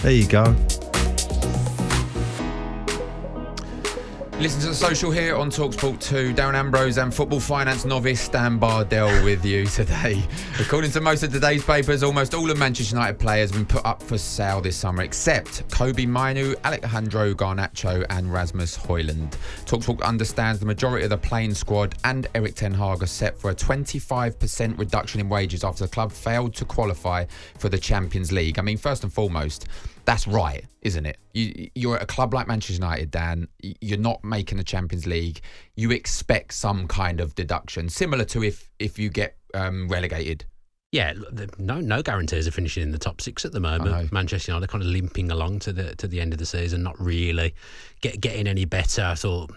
There you go. Listen to The Social here on talkSPORT 2. Darren Ambrose and football finance novice Dan Bardell with you today. According to most of today's papers, almost all of Manchester United players have been put up for sale this summer, except Kobbie Mainoo, Alejandro Garnacho and Rasmus Højlund. talkSPORT understands the majority of the playing squad and Erik ten Hag are set for a 25% reduction in wages after the club failed to qualify for the Champions League. I mean, first and foremost, that's right, isn't it? You're at a club like Manchester United, Dan. You're not making the Champions League. You expect some kind of deduction, similar to if you get relegated. Yeah, no guarantees of finishing in the top six at the moment. Manchester United are kind of limping along to the end of the season, not really getting any better. I thought,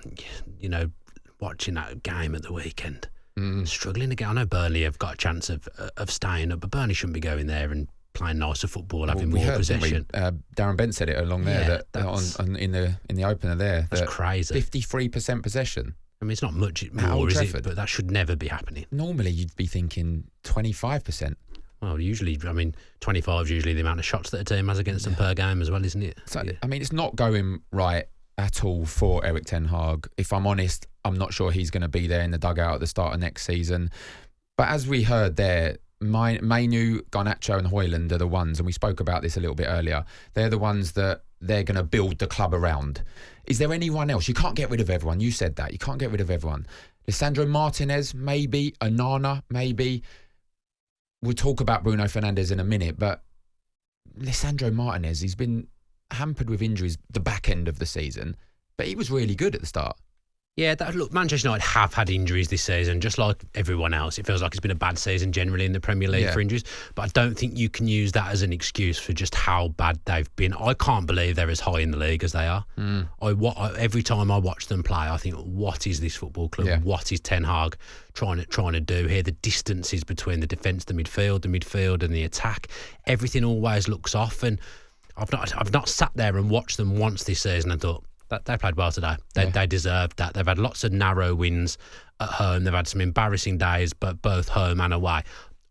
watching that game at the weekend, struggling again. I know Burnley have got a chance of staying up, but Burnley shouldn't be going there and playing nicer football, having more possession. Darren Bent said it along there in the opener there. That's crazy. 53% possession. I mean, it's not much more, is it? But that should never be happening. Normally, you'd be thinking 25%. Well, usually, 25 is usually the amount of shots that a team has against them per game as well, isn't it? So, I mean, it's not going right at all for Erik ten Hag. If I'm honest, I'm not sure he's going to be there in the dugout at the start of next season. But as we heard there, Mainoo, Garnacho and Højlund are the ones, and we spoke about this a little bit earlier, they're the ones that they're going to build the club around. Is there anyone else? You can't get rid of everyone. You said that. You can't get rid of everyone. Lisandro Martinez, maybe. Onana, maybe. We'll talk about Bruno Fernandes in a minute, but Lisandro Martinez, he's been hampered with injuries the back end of the season, but he was really good at the start. Yeah, look, Manchester United have had injuries this season, just like everyone else. It feels like it's been a bad season generally in the Premier League for injuries, but I don't think you can use that as an excuse for just how bad they've been. I can't believe they're as high in the league as they are. Every time I watch them play, I think, what is this football club? Yeah. What is Ten Hag trying to do here? The distances between the defence, the midfield and the attack, everything always looks off. And I've not sat there and watched them once this season and thought, they played well today. They deserved that. They've had lots of narrow wins at home. They've had some embarrassing days, but both home and away.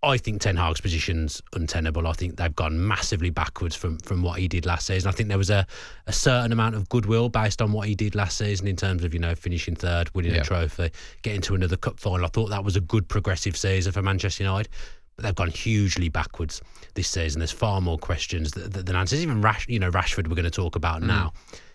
I think Ten Hag's position's untenable. I think they've gone massively backwards from what he did last season. I think there was a certain amount of goodwill based on what he did last season in terms of, finishing third, winning a trophy, getting to another cup final. I thought that was a good progressive season for Manchester United. But they've gone hugely backwards this season. There's far more questions than answers. Even Rashford we're going to talk about now.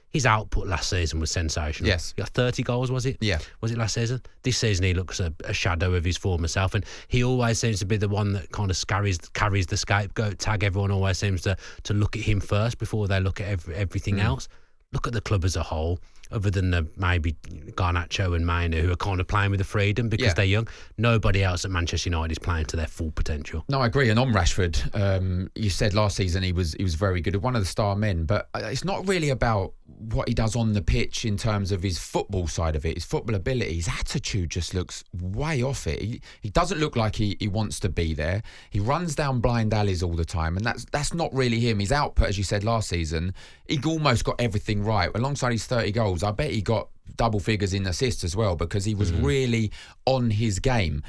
His output last season was sensational. Yes. He got 30 goals, was it? Yeah. Was it last season? This season he looks a shadow of his former self, and he always seems to be the one that kind of carries the scapegoat tag. Everyone always seems to look at him first before they look at everything else. Look at the club as a whole, other than maybe Garnacho and Mainoo, who are kind of playing with the freedom because they're young. Nobody else at Manchester United is playing to their full potential. No, I agree. And on Rashford, you said last season he was very good, one of the star men, but it's not really about what he does on the pitch in terms of his football side of it, his football ability. His attitude just looks way off it. He doesn't look like he wants to be there. He runs down blind alleys all the time, and that's not really him. His output, as you said last season, he almost got everything right. Alongside his 30 goals, I bet he got double figures in assists as well, because he was really on his game.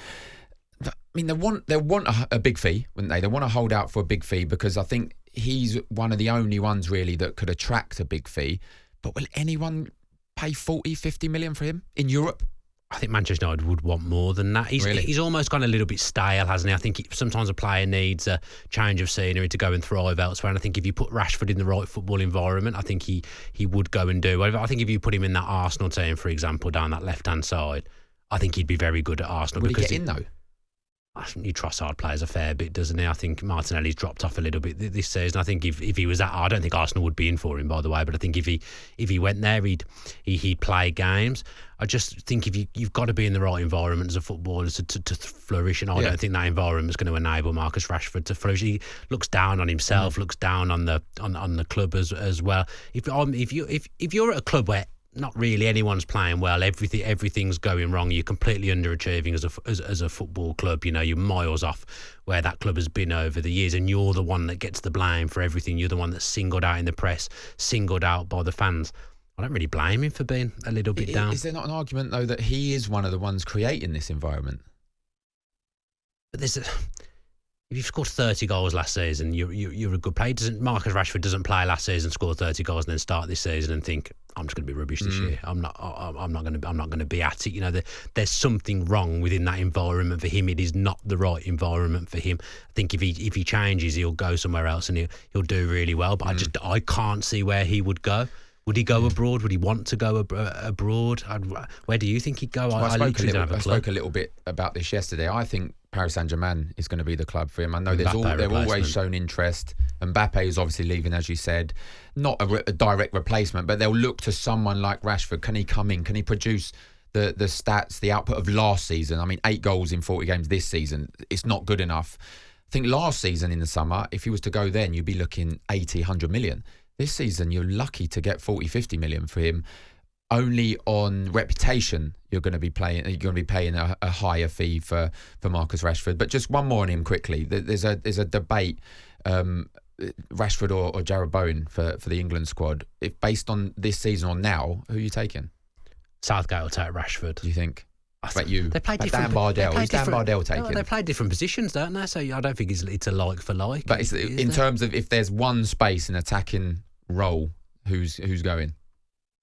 I mean, they want a big fee, wouldn't they? They want to hold out for a big fee, because I think he's one of the only ones really that could attract a big fee. But will anyone pay 40, 50 million for him in Europe? I think Manchester United would want more than that. He's almost gone a little bit stale, hasn't he? I think sometimes a player needs a change of scenery to go and thrive elsewhere. And I think if you put Rashford in the right football environment, I think he would go and do. I think if you put him in that Arsenal team, for example, down that left-hand side, I think he'd be very good at Arsenal. Would he get in, though? I think Trossard plays a fair bit, doesn't he? I think Martinelli's dropped off a little bit this season. I think if he was I don't think Arsenal would be in for him, by the way. But I think if he went there, he'd play games. I just think if you've got to be in the right environment as a footballer to flourish, and I don't think that environment is going to enable Marcus Rashford to flourish. He looks down on himself, looks down on the club as well. If you're at a club where not really anyone's playing well, everything's going wrong, you're completely underachieving as a football club, you're miles off where that club has been over the years, and you're the one that gets the blame for everything. You're the one that's singled out in the press, singled out by the fans. I don't really blame him for being a little bit down. Is there not an argument, though, that he is one of the ones creating this environment? But if you scored 30 goals last season, you're a good player. Marcus Rashford doesn't play last season, score 30 goals, and then start this season and think, I'm just going to be rubbish this year. I'm not going to be at it. You know, there's something wrong within that environment for him. It is not the right environment for him. I think if he changes, he'll go somewhere else and he'll do really well. But I can't see where he would go. Would he go abroad? Would he want to go abroad? Where do you think he'd go? I spoke a little bit about this yesterday. I think Paris Saint-Germain is going to be the club for him. I know they've always shown interest. Mbappe is obviously leaving, as you said. Not a direct replacement, but they'll look to someone like Rashford. Can he come in? Can he produce the stats, the output of last season? I mean, 8 goals in 40 games this season. It's not good enough. I think last season in the summer, if he was to go then, you'd be looking 80, 100 million. This season, you're lucky to get 40, 50 million for him. Only on reputation, you're going to be paying a higher fee for Marcus Rashford. But just one more on him quickly. There's a debate, Rashford or Jarrod Bowen for the England squad. If based on this season or now, who are you taking? Southgate will take Rashford. Do you think? They play different. Dan Bardell. Is Dan Bardell taking? No, they play different positions, don't they? So I don't think it's a like for like. But in terms of if there's one space in attacking role, who's going?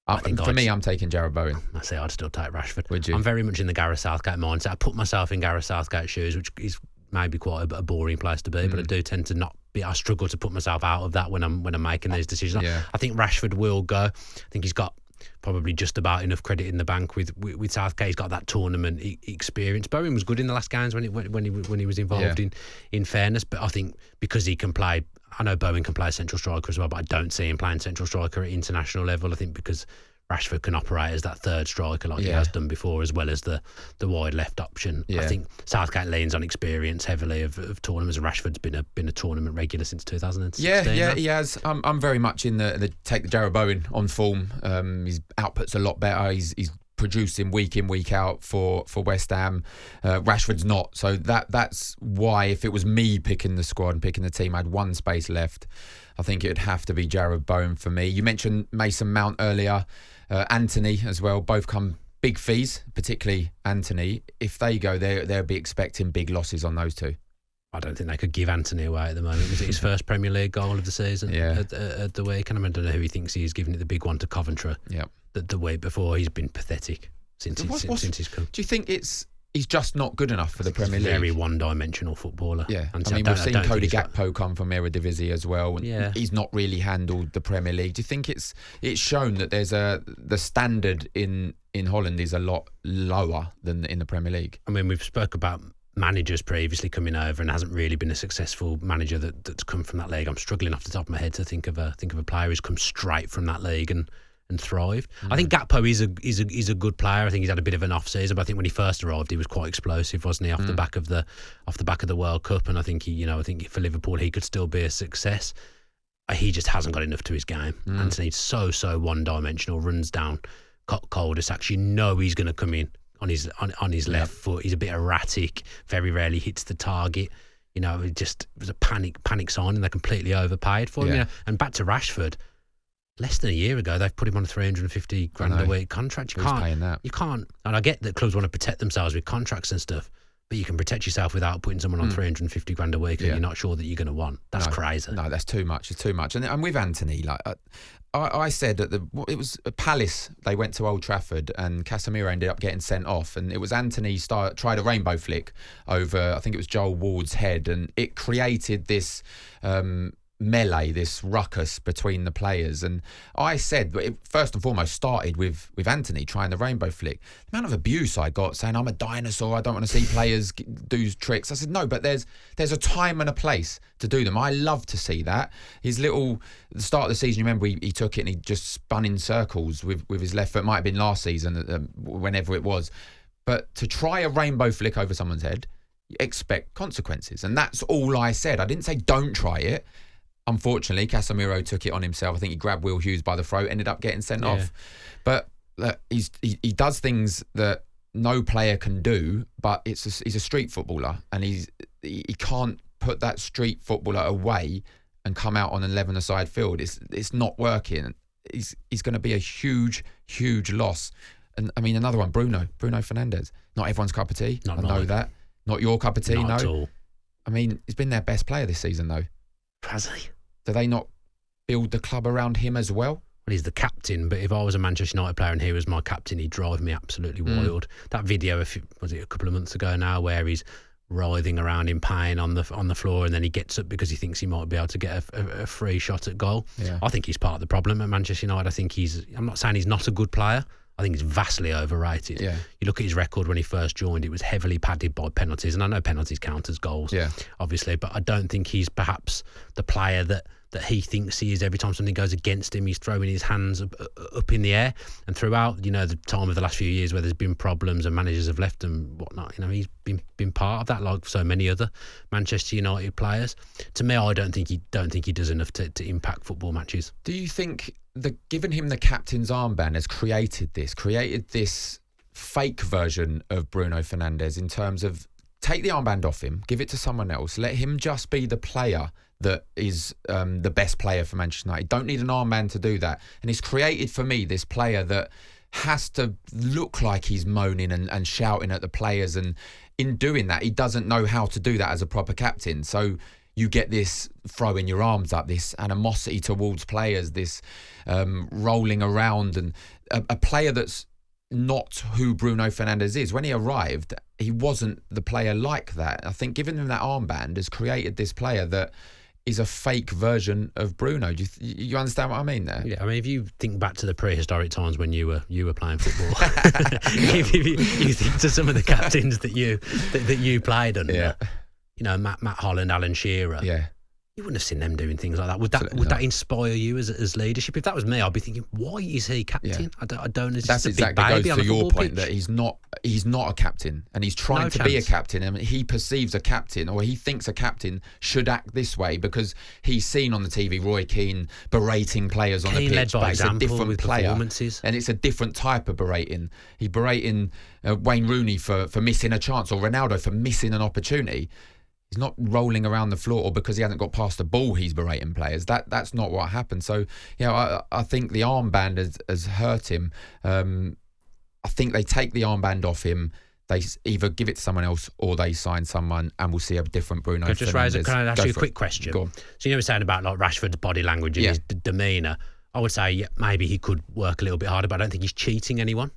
For me, I'm taking Jarrod Bowen. I say I'd still take Rashford. Would you? I'm very much in the Gareth Southgate mindset. I put myself in Gareth Southgate's shoes, which is maybe quite a boring place to be, but I do tend to not be. I struggle to put myself out of that when I'm making these decisions. Yeah. I think Rashford will go. I think he's got probably just about enough credit in the bank with Southgate. He's got that tournament experience. Bowen was good in the last games when he was involved in fairness, but I think because he can play. I know Bowen can play central striker as well, but I don't see him playing central striker at international level. I think because Rashford can operate as that third striker like he has done before, as well as the wide left option. Yeah. I think Southgate leans on experience heavily of tournaments, and Rashford's been a tournament regular since 2016. Yeah, he has. I'm very much in the take the Jarrod Bowen on form. His output's a lot better. He's producing week in, week out for West Ham. Rashford's not. So that's why if it was me picking the squad and picking the team, I had one space left. I think it would have to be Jarrod Bowen for me. You mentioned Mason Mount earlier. Anthony as well. Both come big fees, particularly Anthony. If they go, they'll be expecting big losses on those two. I don't think they could give Anthony away at the moment. Was it his first Premier League goal of the season at the weekend? I don't know who he thinks he is, giving it the big one to Coventry. Yeah. The week before, he's been pathetic since he's come. Do you think he's just not good enough for the Premier League? Very one-dimensional footballer. Yeah, we've seen Cody Gakpo come from Eredivisie as well, and he's not really handled the Premier League. Do you think it's shown that there's the standard in Holland is a lot lower than in the Premier League? I mean, we've spoke about managers previously coming over and hasn't really been a successful manager that's come from that league. I'm struggling off the top of my head to think of a player who's come straight from that league and thrive. I think Gakpo is a good player. I think he's had a bit of an off season, but I think when he first arrived, he was quite explosive, wasn't he? Off the back of the World Cup, and I think I think for Liverpool he could still be a success. He just hasn't got enough to his game. Anthony's so one-dimensional, runs down cul-de-sacs. You know he's going to come in on his left foot. He's a bit erratic. Very rarely hits the target. You know, it was a panic sign, and they completely overpaid for him. You know? And back to Rashford. Less than a year ago, they've put him on a 350 grand a week contract. Who's paying that? You can't. And I get that clubs want to protect themselves with contracts and stuff, but you can protect yourself without putting someone on 350 grand a week that you're not sure that you're going to want. That's crazy. No, that's too much. It's too much. And with Anthony, like I said that it was Palace. They went to Old Trafford, and Casemiro ended up getting sent off, and it was Anthony tried a rainbow flick over, I think it was Joel Ward's head, and it created this melee, this ruckus between the players. And I said that it first and foremost started with Anthony trying the rainbow flick. The amount of abuse I got saying I'm a dinosaur, I don't want to see players do tricks. I said no, but there's a time and a place to do them. I love to see that. His the start of the season, you remember he took it and he just spun in circles with his left foot. It might have been last season, whenever it was. But to try a rainbow flick over someone's head, you expect consequences. And that's all I said. I didn't say don't try it. Unfortunately, Casemiro took it on himself. I think he grabbed Will Hughes by the throat, ended up getting sent off. But look, he does things that no player can do, but he's a street footballer, and he can't put that street footballer away and come out on an 11-a-side field. It's not working. He's going to be a huge loss. And I mean, another one, Bruno Fernandes. Not everyone's cup of tea. I know that. Not your cup of tea, Not no. at all. I mean, he's been their best player this season, though. Has he? Do they not build the club around him as well? Well, he's the captain, but if I was a Manchester United player and he was my captain, he'd drive me absolutely wild. That video, was it a couple of months ago now, where he's writhing around in pain on the floor, and then he gets up because he thinks he might be able to get a free shot at goal. Yeah. I think he's part of the problem at Manchester United. I think I'm not saying he's not a good player. I think he's vastly overrated. Yeah. You look at his record when he first joined, it was heavily padded by penalties. And I know penalties count as goals, obviously, but I don't think he's perhaps the player that he thinks he is. Every time something goes against him, he's throwing his hands up in the air. And throughout, the time of the last few years where there's been problems and managers have left and whatnot, he's been part of that, like so many other Manchester United players. To me, I don't think he does enough to impact football matches. Do you think giving him the captain's armband has created this fake version of Bruno Fernandes, in terms of take the armband off him, give it to someone else, let him just be the player that is the best player for Manchester United? Don't need an armband to do that. And it's created for me this player that has to look like he's moaning and shouting at the players, and in doing that he doesn't know how to do that as a proper captain. So you get this throwing your arms up, this animosity towards players, this rolling around, and a player that's not who Bruno Fernandes is. When he arrived, he wasn't the player like that. I think giving him that armband has created this player that is a fake version of Bruno. Do you understand what I mean there? Yeah, I mean, if you think back to the prehistoric times when you were playing football, if you think to some of the captains that you played under, Matt Holland, Alan Shearer. Yeah. You wouldn't have seen them doing things like that. Would that inspire you as leadership? If that was me, I'd be thinking, why is he captain? Yeah. I don't. It's That's exactly goes to your point pitch. That he's not a captain, and he's trying to be a captain, and he perceives a captain, or he thinks a captain should act this way because he's seen on the TV Roy Keane berating players on the pitch, but it's a different player, and it's a different type of berating. He's berating Wayne Rooney for missing a chance, or Ronaldo for missing an opportunity. He's not rolling around the floor, or because he hasn't got past the ball, he's berating players. That's not what happened. So, I think the armband has hurt him. I think they take the armband off him. They either give it to someone else or they sign someone, and we'll see a different Bruno Fernandes. Can I ask you a quick question? Go on. So you were saying about like Rashford's body language and his demeanour. I would say maybe he could work a little bit harder, but I don't think he's cheating anyone.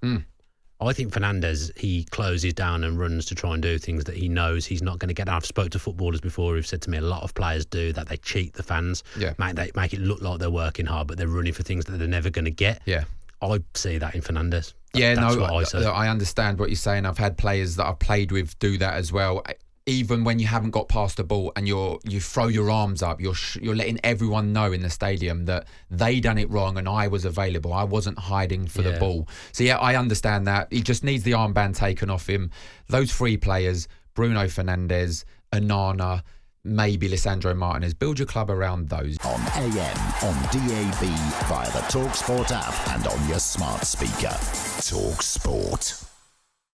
I think Fernandes, he closes down and runs to try and do things that he knows he's not going to get. I've spoke to footballers before who've said to me a lot of players do that. They cheat the fans. Yeah. They make it look like they're working hard, but they're running for things that they're never going to get. Yeah. I see that in Fernandes. That's what I understand what you're saying. I've had players that I've played with do that as well. Even when you haven't got past the ball and you throw your arms up, you're letting everyone know in the stadium that they done it wrong and I was available. I wasn't hiding for the ball. So I understand that. He just needs the armband taken off him. Those three players, Bruno Fernandes, Onana, maybe Lisandro Martinez, build your club around those. On AM, on DAB, via the talkSPORT app and on your smart speaker. talkSPORT.